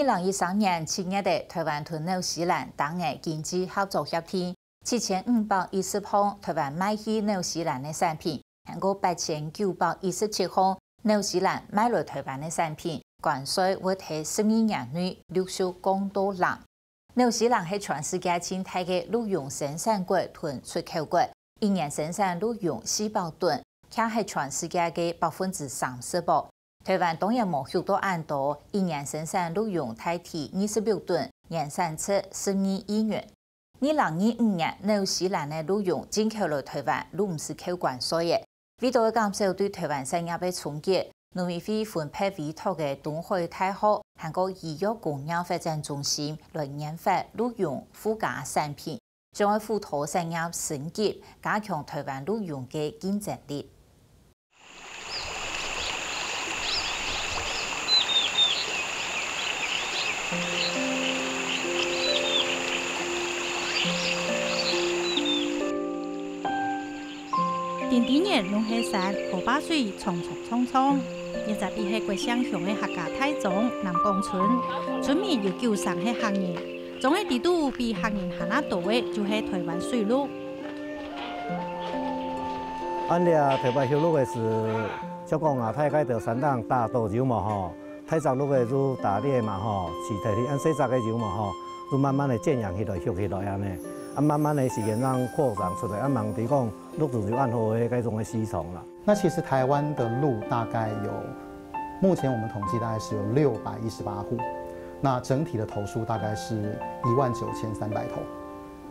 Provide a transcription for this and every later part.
2013年7月的台湾同纽西兰党嘅经济合作协定，7510項台灣買去紐西蘭嘅產品，還有8927項紐西蘭買來台灣嘅產品，關稅會喺12年內60公多人。紐西蘭係全世界最大嘅鹿茸生產國同出口國，一年生產鹿茸400噸，卻係全世界嘅30%。台灣當然冇許多按多，一年生產鹿茸大體26噸，年產出12億元。2025年，紐西蘭嘅鹿茸進口來台灣，都唔是扣關稅嘅。為咗減少對台灣產業嘅衝擊，農委會分配委託嘅東海大學韓國醫藥工業發展中心來研發鹿茸附加產品，將會輔助產業升級，加強台灣鹿茸嘅競爭力。前年龍溪山河壩水匆匆，現在比係桂香鄉嘅客家太宗南江村，村民有90係客人，總嘅地度比客人行得多嘅就係台灣水鹿。俺哋台灣水鹿嘅是，就講啊，大概就3檔大多肉嘛吼，太雜鹿嘅就大啲嘛吼，是睇啲按細雜嘅肉嘛吼，就慢慢嚟漸養起來、育起來安尼。啊，慢慢的時間讓擴張出來，啊，望地講鹿茸就按好嘅嗰種嘅市場啦。那其實台灣的鹿大概有，目前我們統計大概是有618戶，那整體的頭數大概是19300頭。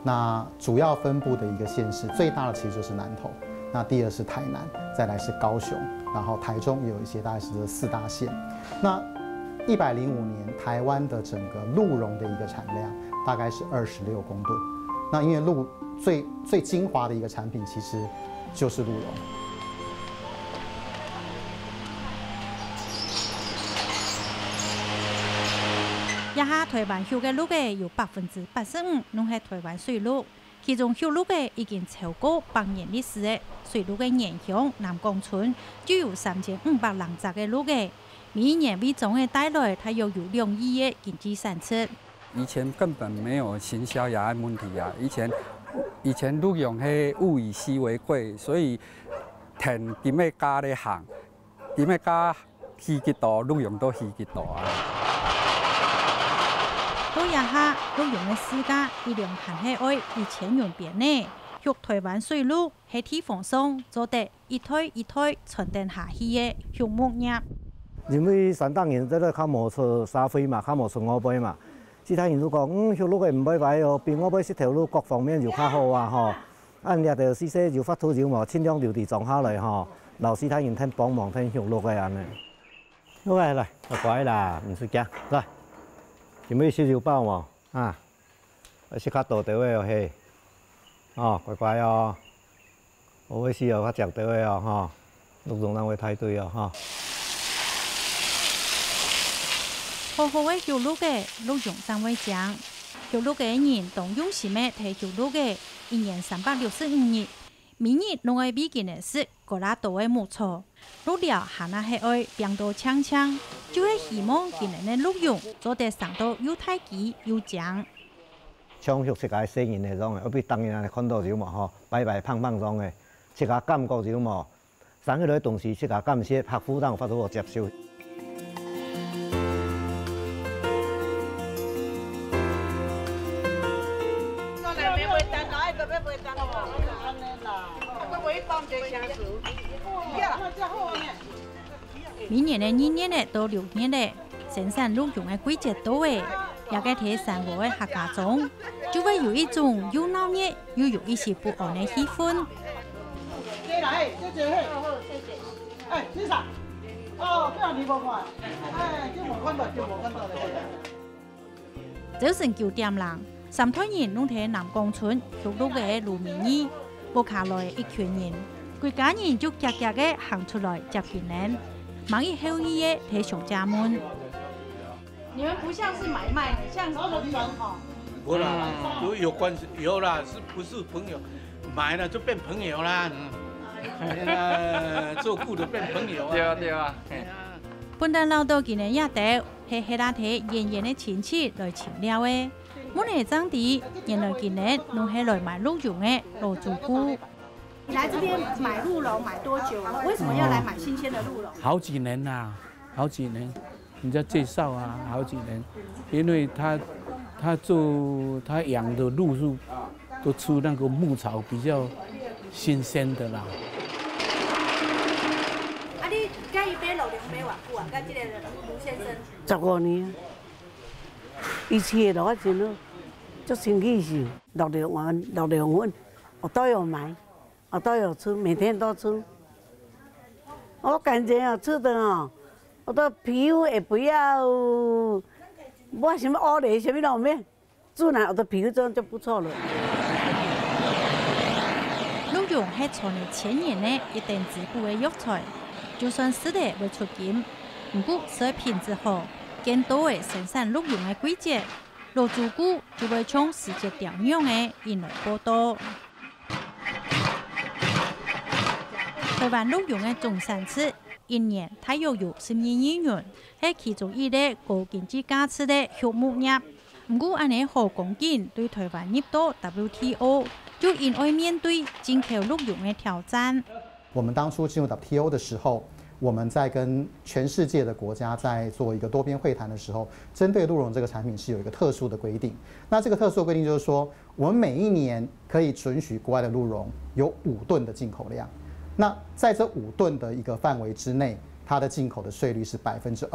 那主要分布的一個縣市，最大的其實就是南投，那第二是台南，再來是高雄，然後台中也有一些大概是這4大縣。那105年台灣的整個鹿茸的一個產量大概是26公噸。那因為鹿最精華的一個產品，其實就是鹿茸。一下台灣種嘅鹿嘅有85%攏係台灣水鹿，其中種鹿嘅已經超過100年歷史嘅水鹿嘅原鄉南江村就有3500人隻嘅鹿嘅，每一年為總嘅帶來大約有2億嘅經濟產出。以前根本沒有行銷也係問題啊！以前鹿茸係物以稀為貴，所以田點嘅價咧行，點嘅價稀幾多，鹿茸都稀幾多啊！到一下鹿茸嘅市價一兩行係愛2000元邊呢，肉台灣水鹿喺地方上做得一推傳承下去嘅畜牧業。因為山東人都較無出沙飛嘛，較無出烏龜嘛。其他人都講，小鹿嘅唔歹歹哦，比烏龜識條鹿各方面就較好啊吼。按日就試試就發土就無，盡量留地種下來吼，留其他人聽幫忙聽小鹿嘅安尼。好來，乖啦，唔使驚，來，準備燒肉包喎，啊，食較大條嘅嘿，哦，乖哦，我會試較食條嘅哦，吼，鹿茸人會太對哦，吼。好好嘅小鹿嘅鹿茸真會正，小鹿嘅人當用心嘅睇小鹿嘅，一年365日，每日攏愛比見嘅食過拉多嘅冇錯，鹿料行下係愛變到強，就係希望今年嘅鹿茸做得上到又大隻又正。像熟食嘅細人嚟講嘅，我比當然看到就嘛吼，白胖種嘅，食下感覺就嘛，生起來東西食下感覺客戶當發到我接受。每年的2年的到6年的生產鹿茸的季節到誒，也個睇生活的客家中，就會有一種又鬧熱又有一些不安的氣氛。哎，先生，哦，這樣你冇看，哎，就冇看到早晨9點鐘，3團人攏喺南江村育鹿嘅路面兒，步下來一群人，規家人就夾嘅行出來接見人。忙一後一夜睇上家門。你們不像是買賣，像是朋友哈。不啦，有關係有啦，是不是朋友？買了就變朋友啦。做顧的變朋友啊。對啊。本來老道今年也得係希拉提遠遠的親戚來請了嘅。我哋當地原來今日攏係來買鹿茸嘅老主顧。你來這邊買鹿茸買多久了？為什麼要來買新鮮的鹿茸？好幾年啦，好幾年，人家介紹啊，好幾年，因為他養的鹿是都出那個牧草比較新鮮的啦。啊，你介意買鹿茸買偌久啊？跟這個盧先生15年，以前的話真係做生意時，鹿茸我都有買，我都有吃，每天都吃。我感覺啊，吃的哦，我的皮膚也不要，我什麼烏雷什麼都沒，煮來我的皮膚這樣就不錯了。鹿茸係從年前年呢一定滋補嘅藥材，就算食得會出金，不過食品質好，更多嘅生產鹿茸嘅季節，老主顧就會從世界調樣嘅引來報道。台灣鹿茸嘅總產值一年大約有12億元，係其中一個高經濟價值嘅畜牧業。不過，按呢好講緊對台灣入到 WTO， 就因為面對進口鹿茸嘅挑戰。我們當初進入 WTO 的時候，我們在跟全世界的國家在做一個多邊會談的時候，針對鹿茸這個產品是有一個特殊的規定。那這個特殊的規定就是說，我們每一年可以准許國外的鹿茸有5噸的進口量。那在這5噸的一個範圍之內，它的進口的稅率是22.5%。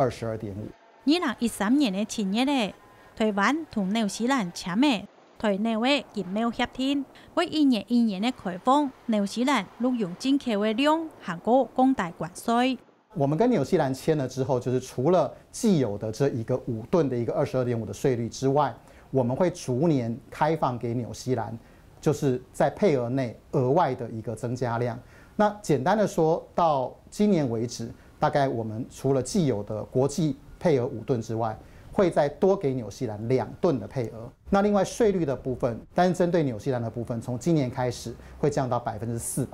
2013年嘅7月咧，台灣同紐西蘭簽嘅台紐嘅經貿協定，為一年嘅開放紐西蘭鹿茸進口嘅量行過降低關稅。我們跟紐西蘭簽了之後，就是除了既有的這一個5噸的一個22.5%的稅率之外，我們會逐年開放給紐西蘭，就是在配額內額外的一個增加量。那簡單的說，到今年為止，大概我們除了既有的國際配額5噸之外，會再多給紐西蘭2噸的配額。那另外稅率的部分，但是針對紐西蘭的部分，從今年開始會降到400%。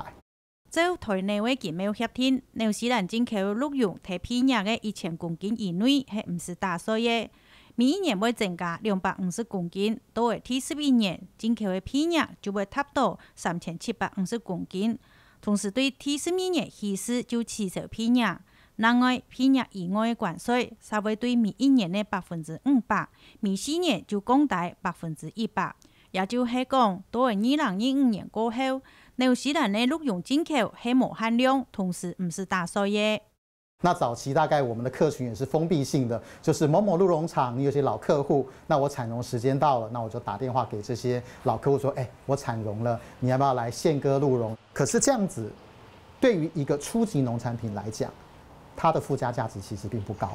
照台內嘅經貿協定，紐西蘭進口鹿茸睇片日嘅1000公斤以內係唔是打稅嘅，每一年會增加250公斤，到係第11年進口嘅片日就會達到3750公斤。同時對第12年起始就起售片日，另外片日以外嘅關稅，稍微對每一年嘅500%，每4年就降低100%，也就係講到係2025年過後，紐西蘭嘅鹿茸進口係無限量，同時唔是打稅嘅。那早期大概我們的客群也是封閉性的，就是某某鹿茸廠，你有些老客戶，那我產茸時間到了，那我就打電話給這些老客戶說，我產茸了，你要不要來現割鹿茸？可是這樣子，對於一個初級農產品來講，它的附加價值其實並不高。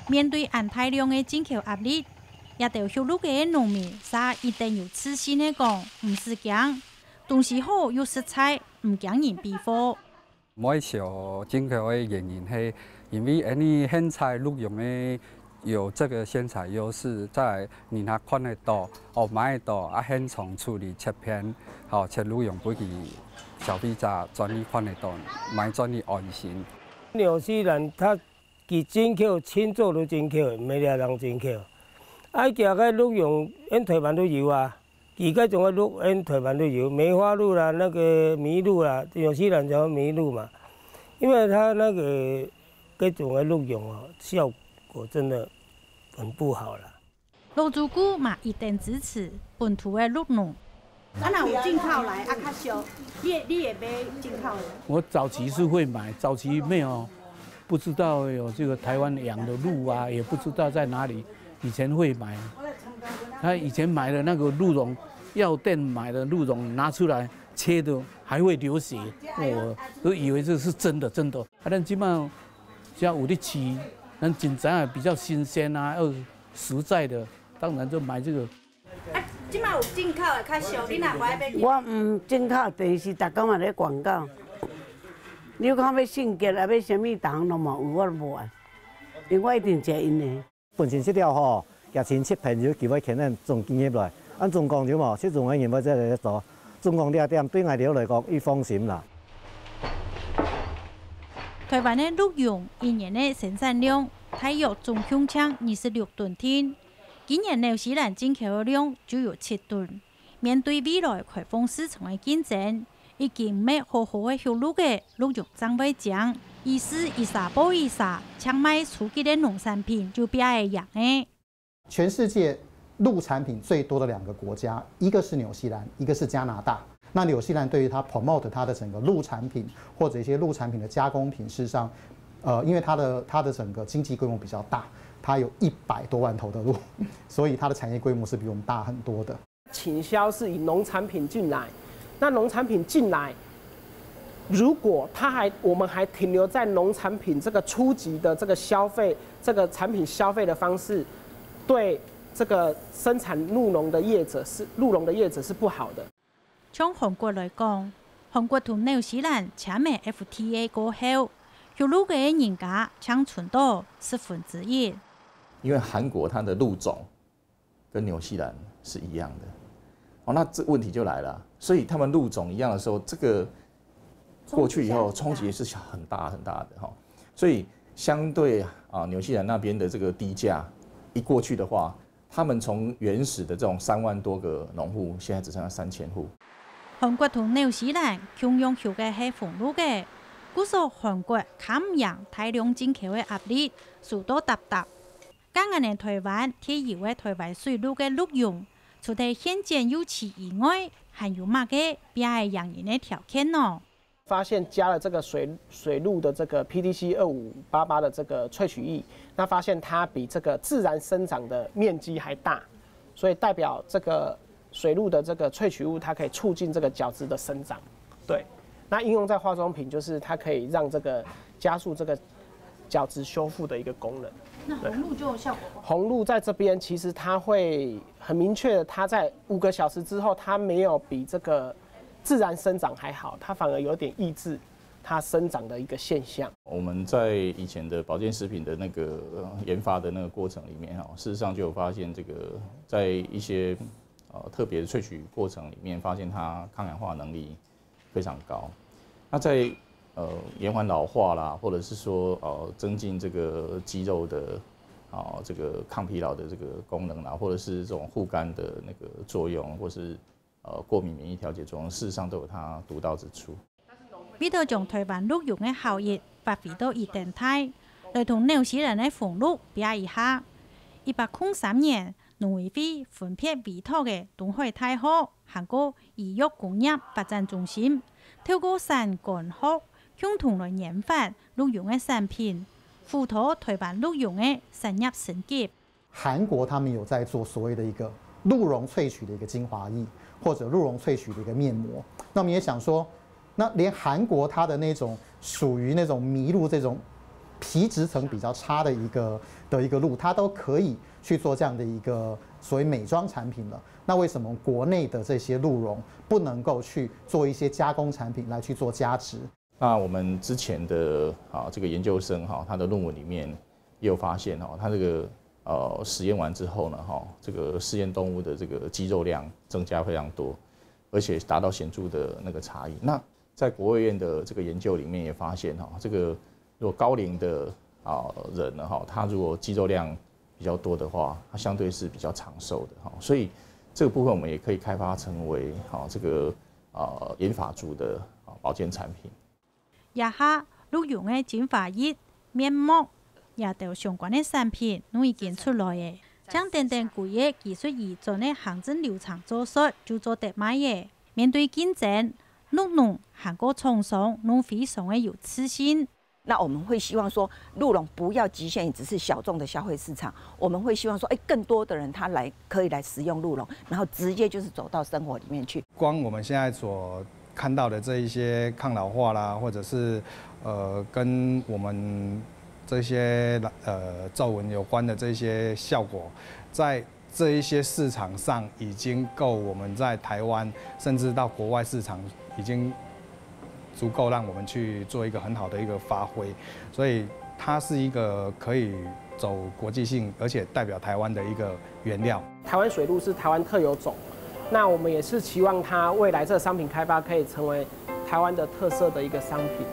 面對按大量嘅進口壓力，也就畜牧嘅農民，啥一定要自信嘅講，唔是驚，東西好又食材，唔驚人避貨。買少進口嘅原因係因為你現在鹿茸嘅有這個鮮採優勢，在你那看得到，買得到，啊現場處理切片，切鹿茸俾佢消費者專利看得到，買專利安心。紐西蘭它佢進口千做都進口，唔係倆人進口。啊，其實鹿茸喺台灣都有啊，而家仲有鹿喺台灣都有，梅花鹿啦，那個麋鹿啦，紐西蘭就有麋鹿嘛。因為它那個種嘅鹿茸啊，效果真的很不好啦。老主顧嘛一定支持本土嘅鹿茸。啊，那有進口來啊，較俗，你也買進口的？我早期是會買，早期沒有，不知道有這個台灣養的鹿啊，也不知道在哪裡。以前會買，他以前買的那個鹿茸，藥店買的鹿茸拿出來切的還會流血，我都以為這是真的。啊，但起碼像有的吃，咱真正係比較新鮮啊，又實在的，當然就買這個。啊，即馬有進口的較俗，你若買要？我唔進口，電視逐工嘛咧廣告。你講要性格啊，要什麼糖都冇，我都無愛，因為我一定食因的。本身這條吼，價錢7片就叫我可能總經驗來，按總共就冇，即種嘅業務真係做，總共2點對外料來講，伊放心啦。台灣嘅鹿茸一年嘅生產量大约总胸腔26吨天。今年纽西兰进口的量就有7吨。面对未来开放市场的竞争，已经买好好的销路的鹿茸长尾酱，意思一撒补一撒，抢卖出去的农产品就变会样的。全世界鹿产品最多的2个国家，一个是纽西兰，一个是加拿大。那纽西兰对于它 promote 它的整个鹿产品或者一些鹿产品的加工品，事实上，因为它的整个经济规模比较大，它有100多万头的鹿，所以它的产业规模是比我们大很多的。倾销是以农产品进来，那农产品进来，如果我们还停留在农产品这个初级的这个消费，这个产品消费的方式，对这个生产鹿茸的业者是不好的。从韩国来讲，韩国同纽西兰签订 FTA 过后，有鹿嘅人家抢存到1/10。因为韩国它的鹿种跟纽西兰是一样的，那这问题就来了。所以他们鹿种一样的时候，这个过去以后冲击是很大很大的哈。所以相对纽西兰那边的这个低价一过去的话，他们从原始的这种3万多个农户，现在只剩下3000户。韩国同纽西兰共用后嘅係俸祿嘅，故所韓國砍贏大量進口嘅壓力，數多達達。今年台灣提議嘅台灣水鹿嘅鹿茸，除咗現檢有期以外，還有乜嘅變係讓人嘅條件呢？发现加了这个水鹿的这个 PTC2588的这个萃取液，那发现它比这个自然生长的面积还大，所以代表这个水鹿的这个萃取物，它可以促进这个角质的生长。对，那应用在化妆品，就是它可以让这个加速这个角质修复的一个功能。那红鹿就有效果吗？红鹿在这边其实它会很明确的，它在5个小时之后，它没有比这个自然生长还好，它反而有点抑制它生长的一个现象。我们在以前的保健食品的那个研发的那个过程里面，事实上就有发现这个在一些特别的萃取过程里面，发现它抗氧化能力非常高。那在延缓老化啦，或者是说增进这个肌肉的这个抗疲劳的这个功能啦，或者是这种护肝的那个作用，或是过敏免疫调节作用，事实上都有它独到之处。為咗將台灣鹿茸嘅效益發揮到一定態，來同紐西蘭嘅鳳鹿比一下。1803年，農委會分配委託嘅東海大學韓國醫藥工業發展中心，透過3間學共同來研發鹿茸嘅產品，輔助台灣鹿茸嘅產業升級。韓國他們有在做所謂的一個鹿茸萃取的一個精華液，或者鹿茸萃取的一個面膜。那我們也想說，那連韓國它的那種屬於那種麋鹿這種皮質層比較差的一個鹿，它都可以去做這樣的一個所謂美妝產品了。那為什麼國內的這些鹿茸不能夠去做一些加工產品來去做加值？那我們之前的這個研究生他的論文裡面也有發現他這個實驗完之後呢這個試驗動物的這個肌肉量增加非常多，而且達到顯著的那個差異。那在國衛院的這個研究裡面也發現這個如果高齡的人呢他如果肌肉量比較多的話，他相對是比較長壽的所以這個部分我們也可以開發成為這個銀髮族的保健產品。也下鹿茸嘅精華液、面膜也都相關嘅產品都已經出來嘅。將等貴嘅技術移轉嘅行政流程做實，就做得賣嘅。面對競爭，鹿農韓國廠商都非常嘅有自信。那我們會希望說，鹿茸不要局限於只是小眾的消費市場，我們會希望說，更多的人他可以來食用鹿茸，然後直接就是走到生活裡面去。光我們現在所看到的這一些抗老化啦，或者是跟我們這些皺紋有關的這些效果，在這一些市場上已經夠我們在台灣甚至到國外市場已經足夠讓我們去做一個很好的一個發揮，所以它是一個可以走國際性，而且代表台灣的一個原料。台灣水鹿是台灣特有種，那我們也是期望它未來這個商品開發可以成為台灣的特色的一個商品。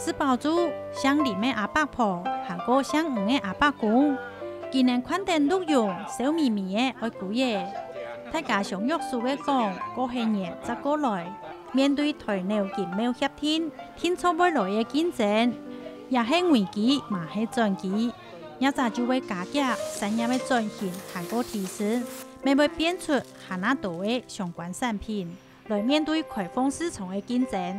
四宝珠、香里面阿伯婆，韩国香五的阿伯公，今年看到鹿茸笑眯眯的爱姑爷，大家想约束的讲，過些年則過來。面對台紐建貿協定，天初未來嘅競爭，也係危機，嘛係轉機。一早就會加強產業嘅轉型，韓國提升，未會變出韓亞度嘅相關產品，來面對開放市場嘅競爭。